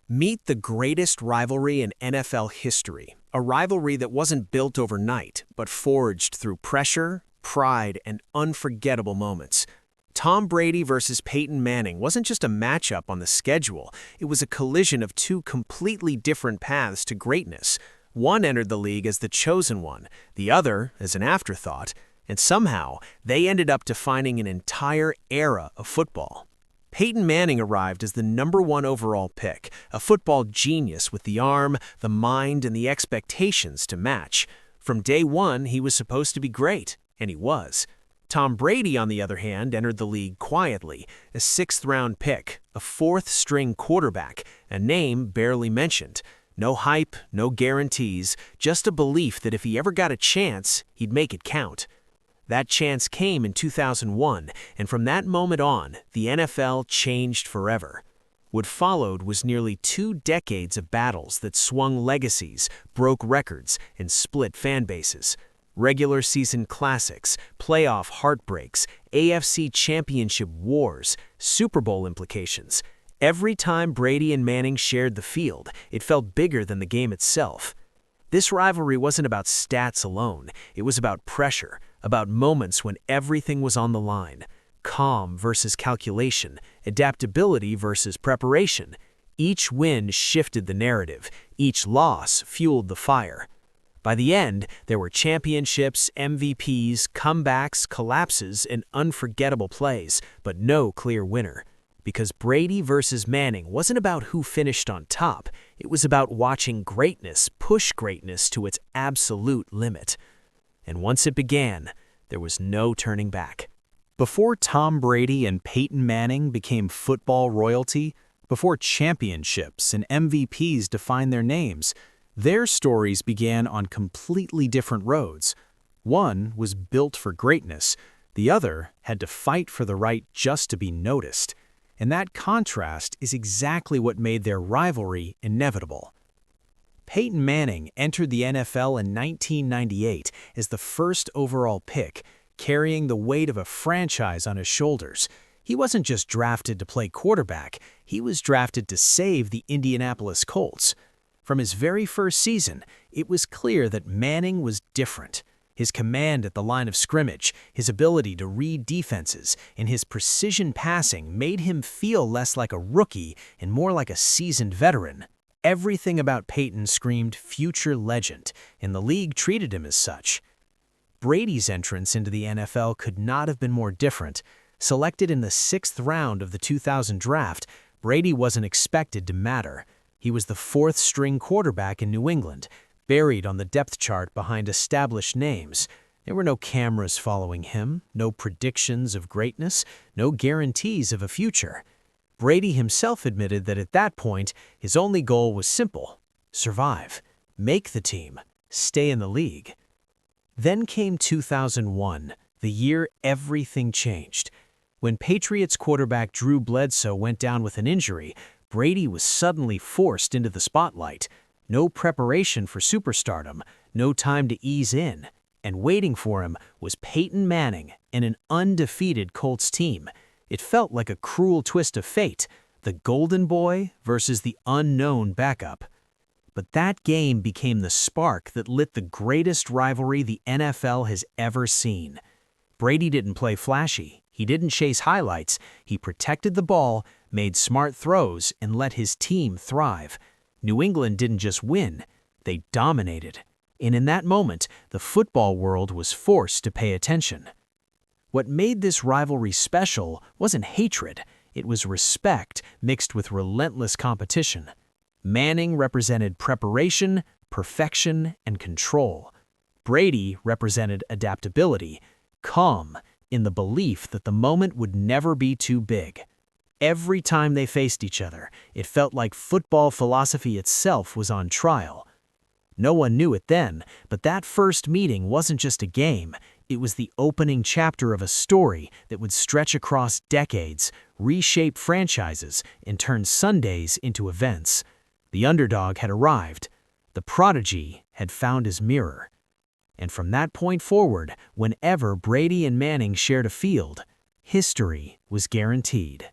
Meet the greatest rivalry in NFL history, a rivalry that wasn't built overnight, but forged through pressure, pride, and unforgettable moments. Tom Brady versus Peyton Manning wasn't just a matchup on the schedule, it was a collision of two completely different paths to greatness. One entered the league as the chosen one, the other as an afterthought, and somehow they ended up defining an entire era of football. Peyton Manning arrived as the #1 overall pick, a football genius with the arm, the mind, and the expectations to match. From day one, he was supposed to be great, and he was. Tom Brady, on the other hand, entered the league quietly, a 6th-round pick, a 4th-string quarterback, a name barely mentioned. No hype, no guarantees, just a belief that if he ever got a chance, he'd make it count. That chance came in 2001, and from that moment on, the NFL changed forever. What followed was nearly 2 decades of battles that swung legacies, broke records, and split fan bases. Regular season classics, playoff heartbreaks, AFC Championship wars, Super Bowl implications. Every time Brady and Manning shared the field, it felt bigger than the game itself. This rivalry wasn't about stats alone, it was about pressure, about moments when everything was on the line. Calm versus calculation, adaptability versus preparation. Each win shifted the narrative, each loss fueled the fire. By the end, there were championships, MVPs, comebacks, collapses, and unforgettable plays, but no clear winner. Because Brady versus Manning wasn't about who finished on top, it was about watching greatness push greatness to its absolute limit. And once it began, there was no turning back. Before Tom Brady and Peyton Manning became football royalty, before championships and MVPs defined their names, their stories began on completely different roads. One was built for greatness, the other had to fight for the right just to be noticed. And that contrast is exactly what made their rivalry inevitable. Peyton Manning entered the NFL in 1998 as the 1st overall pick, carrying the weight of a franchise on his shoulders. He wasn't just drafted to play quarterback, he was drafted to save the Indianapolis Colts. From his very first season, it was clear that Manning was different. His command at the line of scrimmage, his ability to read defenses, and his precision passing made him feel less like a rookie and more like a seasoned veteran. Everything about Peyton screamed future legend, and the league treated him as such. Brady's entrance into the NFL could not have been more different. Selected in the 6th round of the 2000 draft, Brady wasn't expected to matter. He was the 4th-string quarterback in New England, buried on the depth chart behind established names. There were no cameras following him, no predictions of greatness, no guarantees of a future. Brady himself admitted that at that point, his only goal was simple: survive, make the team, stay in the league. Then came 2001, the year everything changed. When Patriots quarterback Drew Bledsoe went down with an injury, Brady was suddenly forced into the spotlight. No preparation for superstardom, no time to ease in, and waiting for him was Peyton Manning and an undefeated Colts team. It felt like a cruel twist of fate, the golden boy versus the unknown backup. But that game became the spark that lit the greatest rivalry the NFL has ever seen. Brady didn't play flashy, he didn't chase highlights, he protected the ball, made smart throws, and let his team thrive. New England didn't just win, they dominated. And in that moment, the football world was forced to pay attention. What made this rivalry special wasn't hatred, it was respect mixed with relentless competition. Manning represented preparation, perfection, and control. Brady represented adaptability, calm, in the belief that the moment would never be too big. Every time they faced each other, it felt like football philosophy itself was on trial. No one knew it then, but that first meeting wasn't just a game, it was the opening chapter of a story that would stretch across decades, reshape franchises, and turn Sundays into events. The underdog had arrived. The prodigy had found his mirror. And from that point forward, whenever Brady and Manning shared a field, history was guaranteed.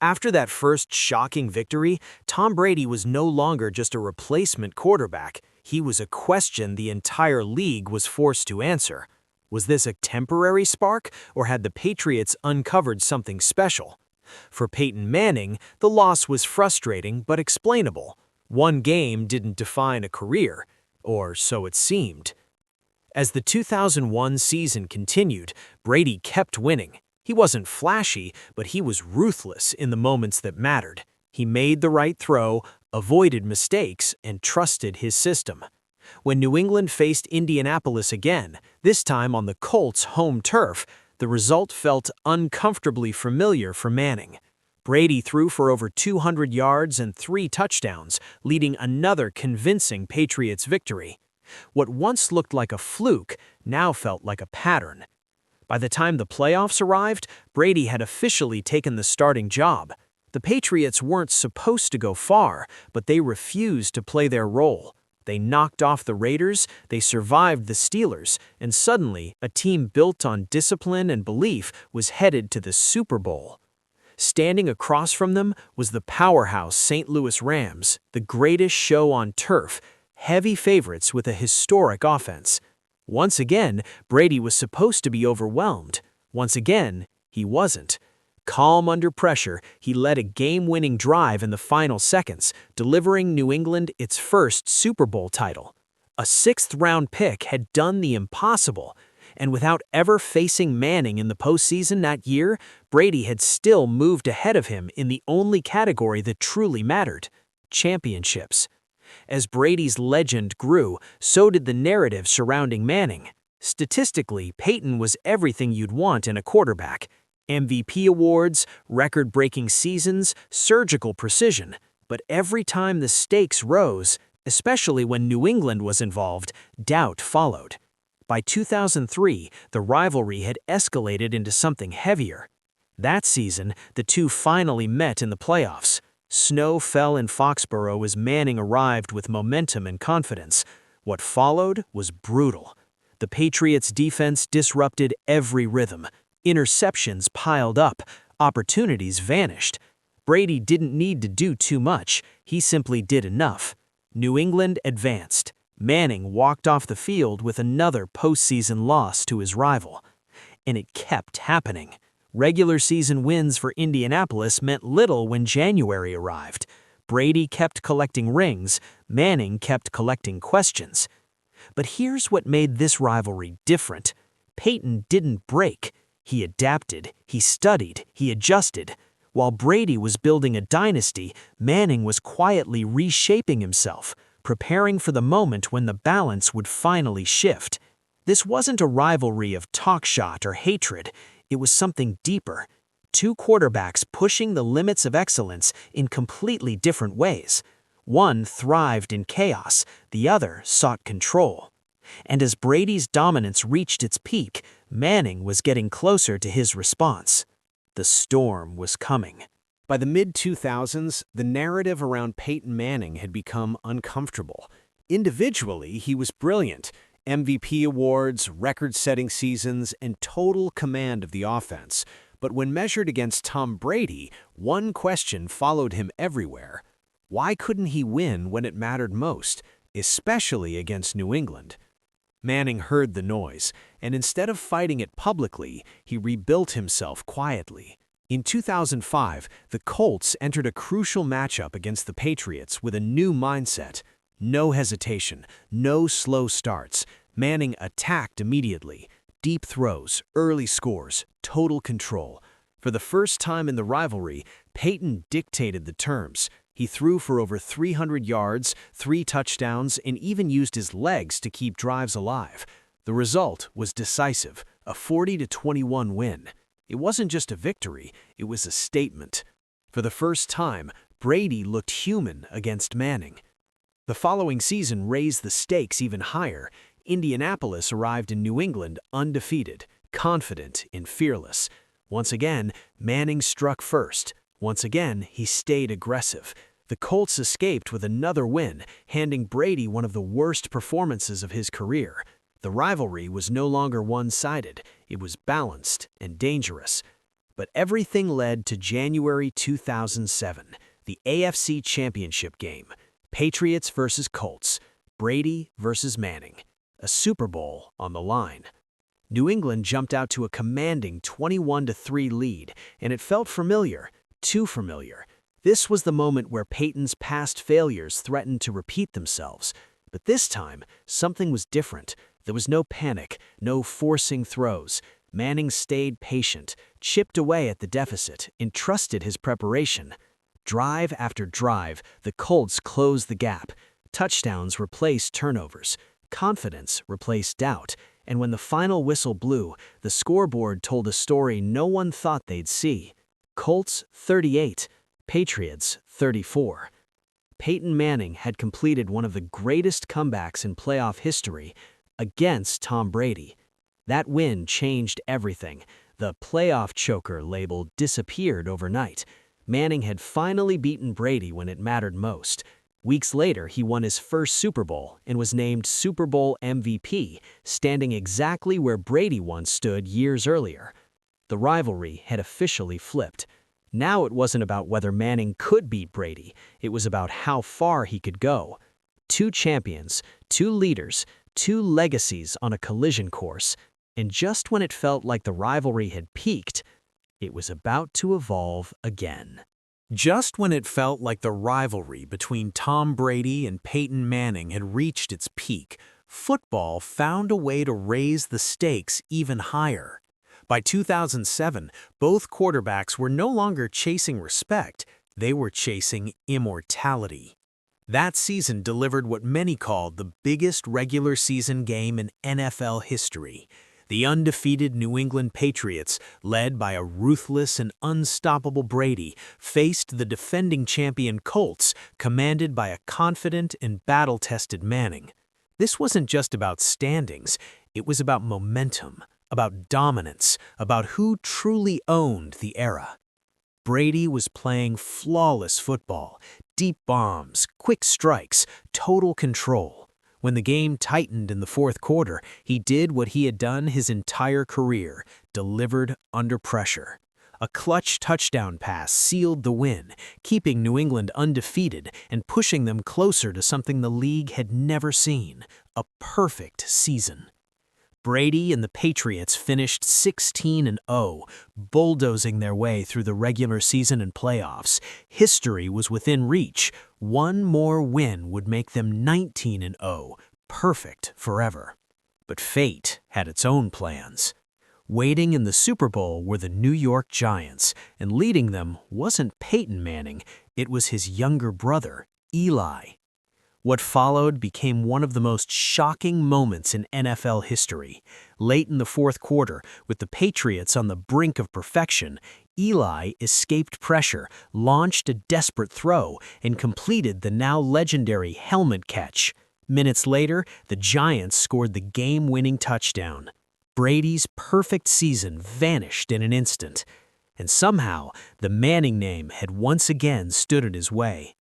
After that first shocking victory, Tom Brady was no longer just a replacement quarterback. He was a question the entire league was forced to answer. Was this a temporary spark, or had the Patriots uncovered something special? For Peyton Manning, the loss was frustrating but explainable. One game didn't define a career, or so it seemed. As the 2001 season continued, Brady kept winning. He wasn't flashy, but he was ruthless in the moments that mattered. He made the right throw, avoided mistakes, and trusted his system. When New England faced Indianapolis again, this time on the Colts' home turf, the result felt uncomfortably familiar for Manning. Brady threw for over 200 yards and 3 touchdowns, leading another convincing Patriots victory. What once looked like a fluke now felt like a pattern. By the time the playoffs arrived, Brady had officially taken the starting job. The Patriots weren't supposed to go far, but they refused to play their role. They knocked off the Raiders, they survived the Steelers, and suddenly, a team built on discipline and belief was headed to the Super Bowl. Standing across from them was the powerhouse St. Louis Rams, the greatest show on turf, heavy favorites with a historic offense. Once again, Brady was supposed to be overwhelmed. Once again, he wasn't. Calm under pressure, he led a game-winning drive in the final seconds, delivering New England its first Super Bowl title. A sixth-round pick had done the impossible, and without ever facing Manning in the postseason that year, Brady had still moved ahead of him in the only category that truly mattered: championships. As Brady's legend grew, so did the narrative surrounding Manning. Statistically, Peyton was everything you'd want in a quarterback: MVP awards, record-breaking seasons, surgical precision. But every time the stakes rose, especially when New England was involved, doubt followed. By 2003, the rivalry had escalated into something heavier. That season, the two finally met in the playoffs. Snow fell in Foxborough as Manning arrived with momentum and confidence. What followed was brutal. The Patriots' defense disrupted every rhythm. Interceptions piled up, opportunities vanished. Brady didn't need to do too much, he simply did enough. New England advanced. Manning walked off the field with another postseason loss to his rival. And it kept happening. Regular season wins for Indianapolis meant little when January arrived. Brady kept collecting rings, Manning kept collecting questions. But here's what made this rivalry different. Peyton didn't break. He adapted, he studied, he adjusted. While Brady was building a dynasty, Manning was quietly reshaping himself, preparing for the moment when the balance would finally shift. This wasn't a rivalry of talkshot or hatred. It was something deeper. Two quarterbacks pushing the limits of excellence in completely different ways. One thrived in chaos, the other sought control. And as Brady's dominance reached its peak, Manning was getting closer to his response. The storm was coming. By the mid-2000s, the narrative around Peyton Manning had become uncomfortable. Individually, he was brilliant. MVP awards, record-setting seasons, and total command of the offense. But when measured against Tom Brady, one question followed him everywhere. Why couldn't he win when it mattered most, especially against New England? Manning heard the noise, and instead of fighting it publicly, he rebuilt himself quietly. In 2005, the Colts entered a crucial matchup against the Patriots with a new mindset. No hesitation, no slow starts. Manning attacked immediately. Deep throws, early scores, total control. For the first time in the rivalry, Peyton dictated the terms. He threw for over 300 yards, 3 touchdowns, and even used his legs to keep drives alive. The result was decisive, a 40-21 win. It wasn't just a victory, it was a statement. For the first time, Brady looked human against Manning. The following season raised the stakes even higher. Indianapolis arrived in New England undefeated, confident and fearless. Once again, Manning struck first. Once again, he stayed aggressive. The Colts escaped with another win, handing Brady one of the worst performances of his career. The rivalry was no longer one-sided, it was balanced and dangerous. But everything led to January 2007, the AFC Championship Game, Patriots versus Colts, Brady versus Manning, a Super Bowl on the line. New England jumped out to a commanding 21-3 lead, and it felt familiar, too familiar. This was the moment where Peyton's past failures threatened to repeat themselves. But this time, something was different. There was no panic, no forcing throws. Manning stayed patient, chipped away at the deficit, entrusted his preparation. Drive after drive, the Colts closed the gap. Touchdowns replaced turnovers. Confidence replaced doubt. And when the final whistle blew, the scoreboard told a story no one thought they'd see. Colts 38, Patriots 34. Peyton Manning had completed one of the greatest comebacks in playoff history against Tom Brady. That win changed everything. The playoff choker label disappeared overnight. Manning had finally beaten Brady when it mattered most. Weeks later, he won his first Super Bowl and was named Super Bowl MVP, standing exactly where Brady once stood years earlier. The rivalry had officially flipped. Now it wasn't about whether Manning could beat Brady, it was about how far he could go. Two champions, two leaders, two legacies on a collision course, and just when it felt like the rivalry had peaked, it was about to evolve again. Just when it felt like the rivalry between Tom Brady and Peyton Manning had reached its peak, football found a way to raise the stakes even higher. By 2007, both quarterbacks were no longer chasing respect, they were chasing immortality. That season delivered what many called the biggest regular season game in NFL history. The undefeated New England Patriots, led by a ruthless and unstoppable Brady, faced the defending champion Colts, commanded by a confident and battle-tested Manning. This wasn't just about standings, it was about momentum, about dominance, about who truly owned the era. Brady was playing flawless football, deep bombs, quick strikes, total control. When the game tightened in the fourth quarter, he did what he had done his entire career, delivered under pressure. A clutch touchdown pass sealed the win, keeping New England undefeated and pushing them closer to something the league had never seen, a perfect season. Brady and the Patriots finished 16-0, bulldozing their way through the regular season and playoffs. History was within reach. One more win would make them 19-0, perfect forever. But fate had its own plans. Waiting in the Super Bowl were the New York Giants, and leading them wasn't Peyton Manning, it was his younger brother, Eli. What followed became one of the most shocking moments in NFL history. Late in the fourth quarter, with the Patriots on the brink of perfection, Eli escaped pressure, launched a desperate throw, and completed the now legendary helmet catch. Minutes later, the Giants scored the game-winning touchdown. Brady's perfect season vanished in an instant. And somehow, the Manning name had once again stood in his way.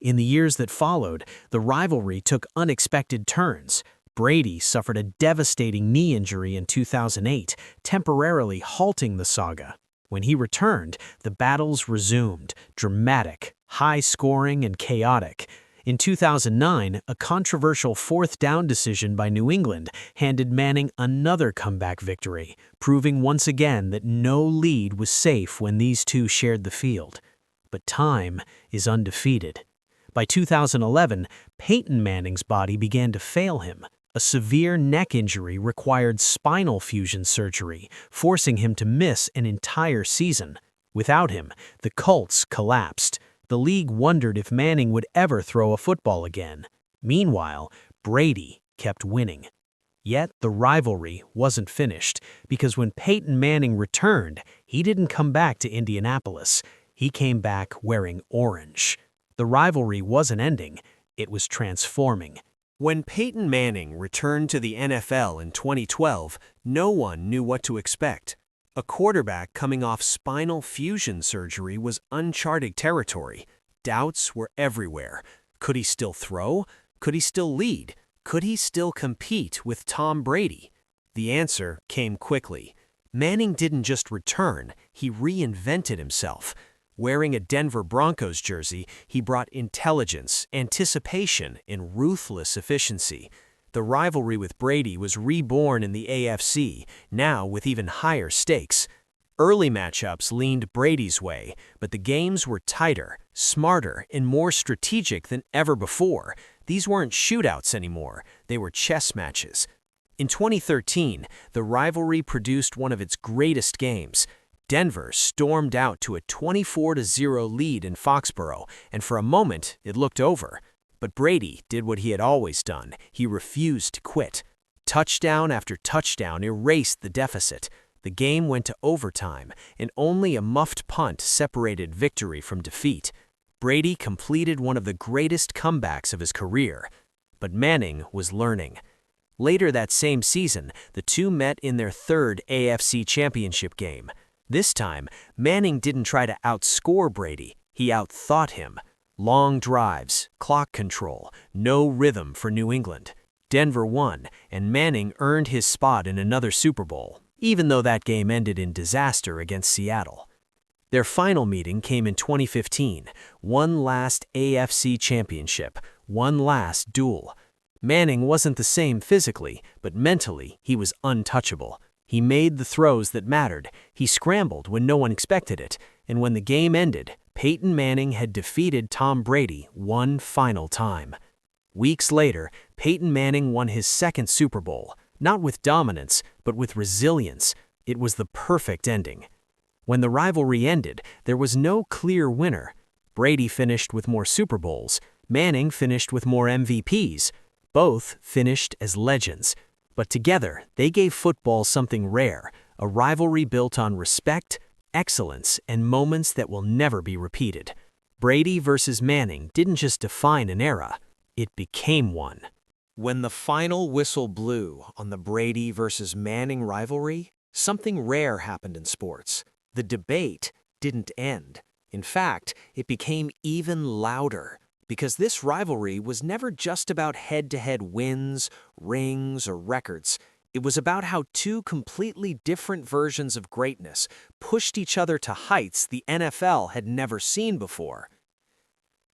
In the years that followed, the rivalry took unexpected turns. Brady suffered a devastating knee injury in 2008, temporarily halting the saga. When he returned, the battles resumed, dramatic, high-scoring, and chaotic. In 2009, a controversial fourth-down decision by New England handed Manning another comeback victory, proving once again that no lead was safe when these two shared the field. But time is undefeated. By 2011, Peyton Manning's body began to fail him. A severe neck injury required spinal fusion surgery, forcing him to miss an entire season. Without him, the Colts collapsed. The league wondered if Manning would ever throw a football again. Meanwhile, Brady kept winning. Yet the rivalry wasn't finished, because when Peyton Manning returned, he didn't come back to Indianapolis. He came back wearing orange. The rivalry wasn't ending, it was transforming. When Peyton Manning returned to the NFL in 2012, no one knew what to expect. A quarterback coming off spinal fusion surgery was uncharted territory. Doubts were everywhere. Could he still throw? Could he still lead? Could he still compete with Tom Brady? The answer came quickly. Manning didn't just return, he reinvented himself. Wearing a Denver Broncos jersey, he brought intelligence, anticipation, and ruthless efficiency. The rivalry with Brady was reborn in the AFC, now with even higher stakes. Early matchups leaned Brady's way, but the games were tighter, smarter, and more strategic than ever before. These weren't shootouts anymore, they were chess matches. In 2013, the rivalry produced one of its greatest games. Denver stormed out to a 24-0 lead in Foxborough, and for a moment, it looked over. But Brady did what he had always done. He refused to quit. Touchdown after touchdown erased the deficit. The game went to overtime, and only a muffed punt separated victory from defeat. Brady completed one of the greatest comebacks of his career. But Manning was learning. Later that same season, the two met in their third AFC Championship game. This time, Manning didn't try to outscore Brady, he outthought him. Long drives, clock control, no rhythm for New England. Denver won, and Manning earned his spot in another Super Bowl, even though that game ended in disaster against Seattle. Their final meeting came in 2015, one last AFC Championship, one last duel. Manning wasn't the same physically, but mentally, he was untouchable. He made the throws that mattered, he scrambled when no one expected it, and when the game ended, Peyton Manning had defeated Tom Brady one final time. Weeks later, Peyton Manning won his second Super Bowl, not with dominance, but with resilience. It was the perfect ending. When the rivalry ended, there was no clear winner. Brady finished with more Super Bowls, Manning finished with more MVPs. Both finished as legends, but together they gave football something rare, a rivalry built on respect, excellence, and moments that will never be repeated. Brady versus Manning didn't just define an era, it became one. When the final whistle blew on the Brady versus Manning rivalry, something rare happened in sports. The debate didn't end. In fact, it became even louder. Because this rivalry was never just about head-to-head wins, rings, or records. It was about how two completely different versions of greatness pushed each other to heights the NFL had never seen before.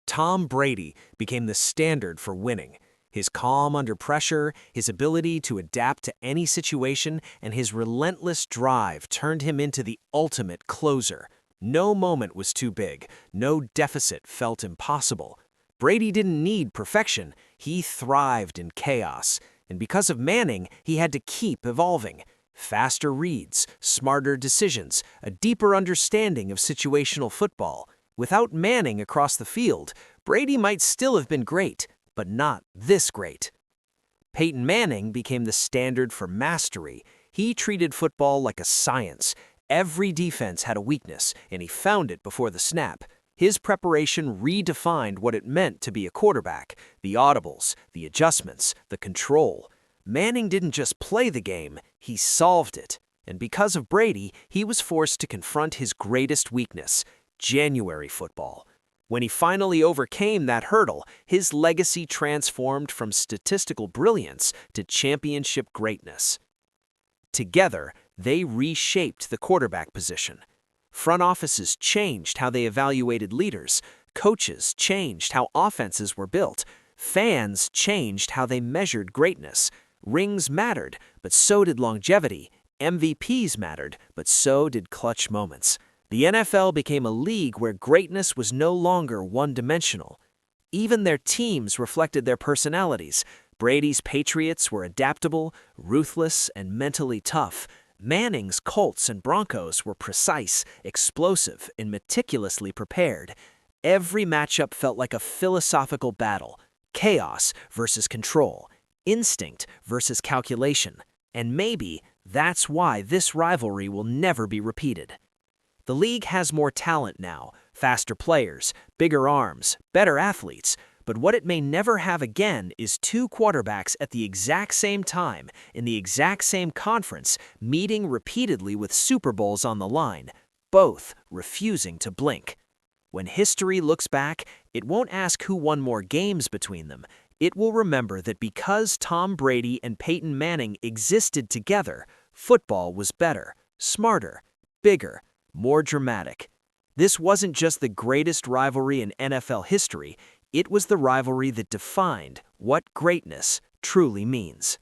Tom Brady became the standard for winning. His calm under pressure, his ability to adapt to any situation, and his relentless drive turned him into the ultimate closer. No moment was too big, no deficit felt impossible. Brady didn't need perfection, he thrived in chaos. And because of Manning, he had to keep evolving. Faster reads, smarter decisions, a deeper understanding of situational football. Without Manning across the field, Brady might still have been great, but not this great. Peyton Manning became the standard for mastery. He treated football like a science. Every defense had a weakness, and he found it before the snap. His preparation redefined what it meant to be a quarterback, the audibles, the adjustments, the control. Manning didn't just play the game, he solved it. And because of Brady, he was forced to confront his greatest weakness, January football. When he finally overcame that hurdle, his legacy transformed from statistical brilliance to championship greatness. Together, they reshaped the quarterback position. Front offices changed how they evaluated leaders. Coaches changed how offenses were built. Fans changed how they measured greatness. Rings mattered, but so did longevity. MVPs mattered, but so did clutch moments. The NFL became a league where greatness was no longer one-dimensional. Even their teams reflected their personalities. Brady's Patriots were adaptable, ruthless, and mentally tough. Manning's Colts and Broncos were precise, explosive, and meticulously prepared. Every matchup felt like a philosophical battle, chaos versus control, instinct versus calculation. And maybe that's why this rivalry will never be repeated. The league has more talent now, faster players, bigger arms, better athletes, but what it may never have again is two quarterbacks at the exact same time, in the exact same conference, meeting repeatedly with Super Bowls on the line, both refusing to blink. When history looks back, it won't ask who won more games between them. It will remember that because Tom Brady and Peyton Manning existed together, football was better, smarter, bigger, more dramatic. This wasn't just the greatest rivalry in NFL history, it was the rivalry that defined what greatness truly means.